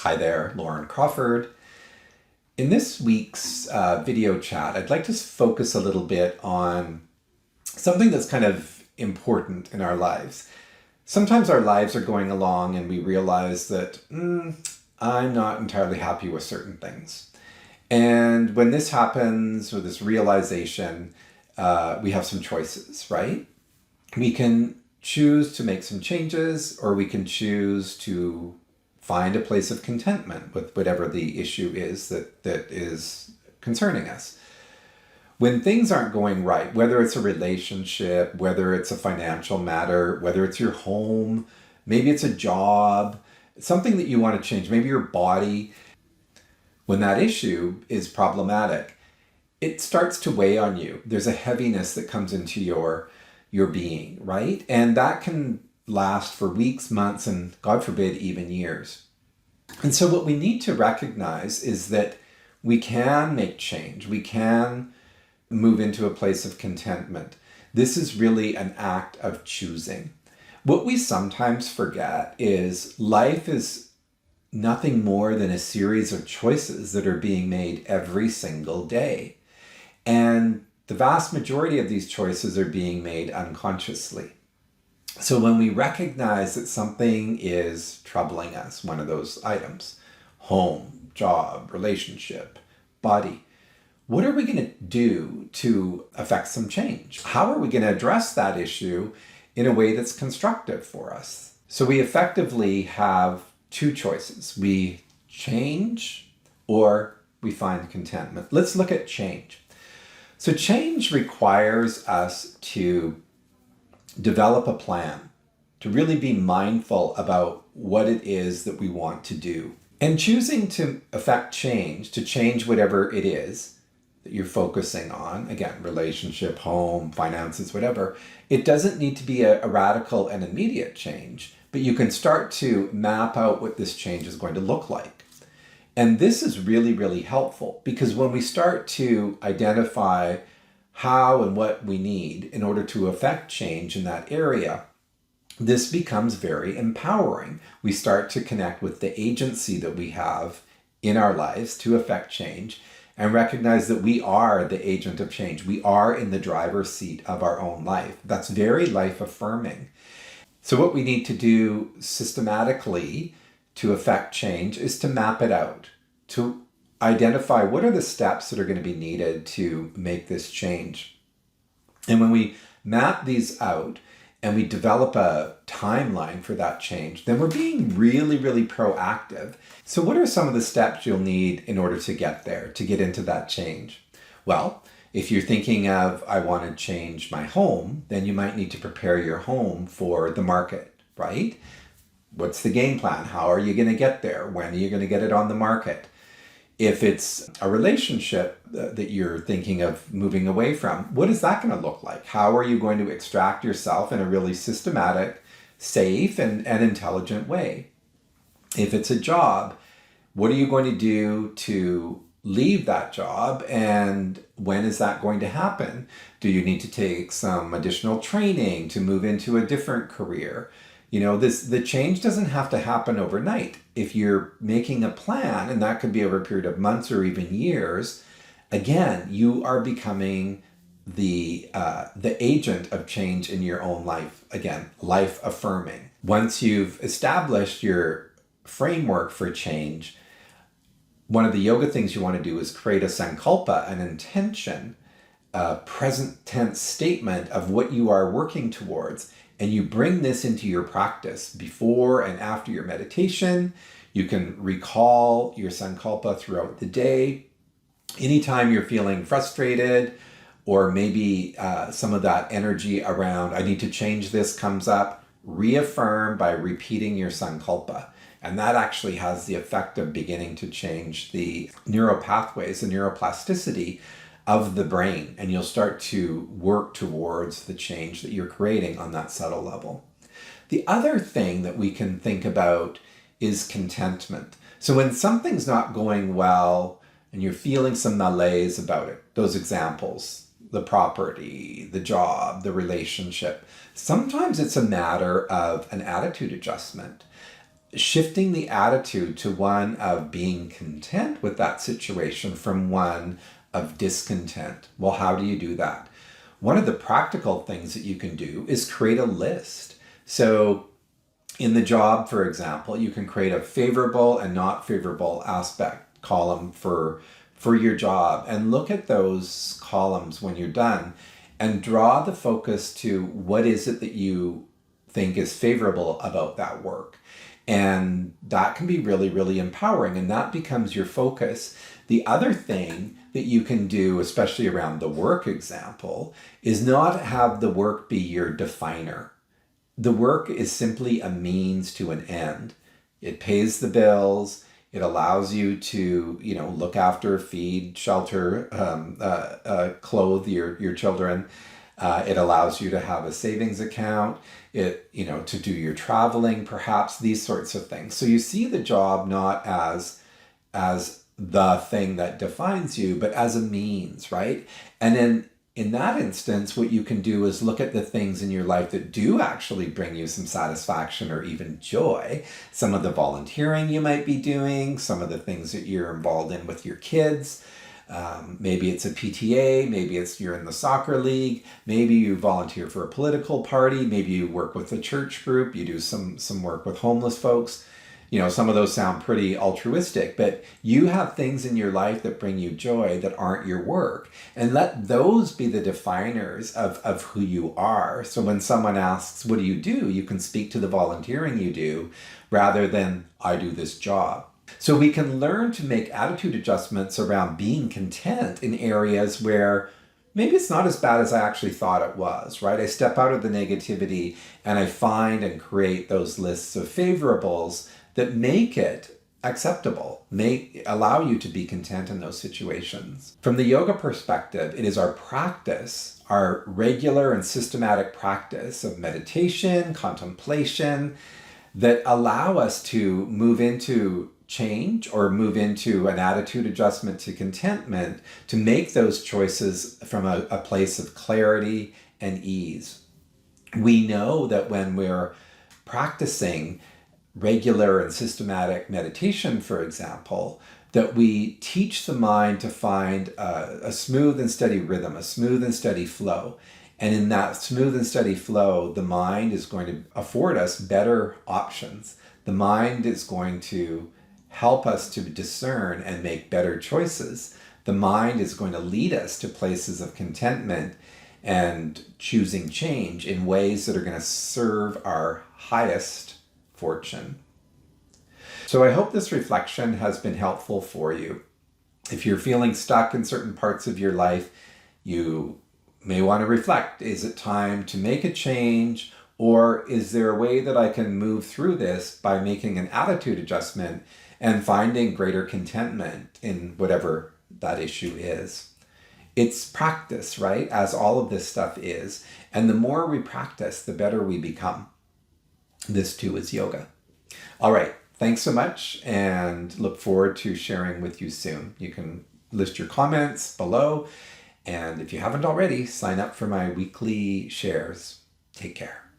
Hi there, Loren Crawford. In this week's video chat, I'd like to focus a little bit on something that's kind of important in our lives. Sometimes our lives are going along and we realize that I'm not entirely happy with certain things. And when this happens, with this realization, we have some choices, right? We can choose to make some changes, or we can choose to find a place of contentment with whatever the issue is that is concerning us. When things aren't going right, whether it's a relationship, whether it's a financial matter, whether it's your home, maybe it's a job, something that you want to change, maybe your body, when that issue is problematic, it starts to weigh on you. There's a heaviness that comes into your being, right? And that can last for weeks, months, and God forbid, even years. And so what we need to recognize is that we can make change. We can move into a place of contentment. This is really an act of choosing. What we sometimes forget is life is nothing more than a series of choices that are being made every single day. And the vast majority of these choices are being made unconsciously. So when we recognize that something is troubling us, one of those items, home, job, relationship, body, what are we going to do to affect some change? How are we going to address that issue in a way that's constructive for us? So we effectively have two choices. We change or we find contentment. Let's look at change. So change requires us to develop a plan, to really be mindful about what it is that we want to do. And choosing to affect change, to change whatever it is that you're focusing on, again, relationship, home, finances, whatever, it doesn't need to be a radical and immediate change, but you can start to map out what this change is going to look like. And this is really, really helpful because when we start to identify how and what we need in order to affect change in that area, this becomes very empowering. We start to connect with the agency that we have in our lives to affect change and recognize that we are the agent of change. We are in the driver's seat of our own life. That's very life affirming. So what we need to do systematically to affect change is to map it out, to identify what are the steps that are going to be needed to make this change. And when we map these out and we develop a timeline for that change, then we're being really, really proactive. So what are some of the steps you'll need in order to get there, to get into that change? Well, if you're thinking of, I want to change my home, then you might need to prepare your home for the market, right? What's the game plan? How are you going to get there? When are you going to get it on the market? If it's a relationship that you're thinking of moving away from, what is that going to look like? How are you going to extract yourself in a really systematic, safe, and intelligent way? If it's a job, what are you going to do to leave that job, and when is that going to happen? Do you need to take some additional training to move into a different career? You know, the change doesn't have to happen overnight. If you're making a plan, and that could be over a period of months or even years, again, you are becoming the agent of change in your own life. Again, life affirming. Once you've established your framework for change, one of the yoga things you want to do is create a sankalpa, an intention, a present tense statement of what you are working towards. And you bring this into your practice before and after your meditation. You can recall your sankalpa throughout the day. Anytime you're feeling frustrated, or maybe some of that energy around, I need to change this comes up, reaffirm by repeating your sankalpa. And that actually has the effect of beginning to change the neural pathways, the neuroplasticity of the brain, and you'll start to work towards the change that you're creating on that subtle level. The other thing that we can think about is contentment. So when something's not going well and you're feeling some malaise about it, those examples, the property, the job, the relationship, sometimes it's a matter of an attitude adjustment. shifting the attitude to one of being content with that situation from one of discontent. Well, how do you do that? One of the practical things that you can do is create a list. So in the job, for example, you can create a favorable and not favorable aspect column for your job, and look at those columns when you're done and draw the focus to what is it that you think is favorable about that work. And that can be really, really empowering, and that becomes your focus. The other thing that you can do, especially around the work example, is not have the work be your definer. The work is simply a means to an end. It pays the bills. It allows you to, look after, feed, shelter, clothe your children. It allows you to have a savings account. To do your traveling, perhaps, these sorts of things. So you see the job not as the thing that defines you, but as a means, right? And then in that instance, what you can do is look at the things in your life that do actually bring you some satisfaction or even joy. Some of the volunteering you might be doing, some of the things that you're involved in with your kids. Maybe it's a PTA, maybe you're in the soccer league, maybe you volunteer for a political party, maybe you work with a church group, you do some work with homeless folks. Some of those sound pretty altruistic, but you have things in your life that bring you joy that aren't your work. And let those be the definers of who you are. So when someone asks, what do? You can speak to the volunteering you do rather than, I do this job. So we can learn to make attitude adjustments around being content in areas where maybe it's not as bad as I actually thought it was, right? I step out of the negativity and I find and create those lists of favorables that make it acceptable, allow you to be content in those situations. From the yoga perspective, it is our practice, our regular and systematic practice of meditation, contemplation, that allow us to move into change or move into an attitude adjustment to contentment, to make those choices from a place of clarity and ease. We know that when we're practicing regular and systematic meditation, for example, that we teach the mind to find a smooth and steady rhythm, a smooth and steady flow. And in that smooth and steady flow, the mind is going to afford us better options. The mind is going to help us to discern and make better choices. The mind is going to lead us to places of contentment and choosing change in ways that are going to serve our highest fortune. So I hope this reflection has been helpful for you. If you're feeling stuck in certain parts of your life, you may want to reflect. Is it time to make a change? Or is there a way that I can move through this by making an attitude adjustment and finding greater contentment in whatever that issue is? It's practice, right? As all of this stuff is. And the more we practice, the better we become. This too is yoga. All right. Thanks so much, and look forward to sharing with you soon. You can list your comments below. And if you haven't already, sign up for my weekly shares. Take care.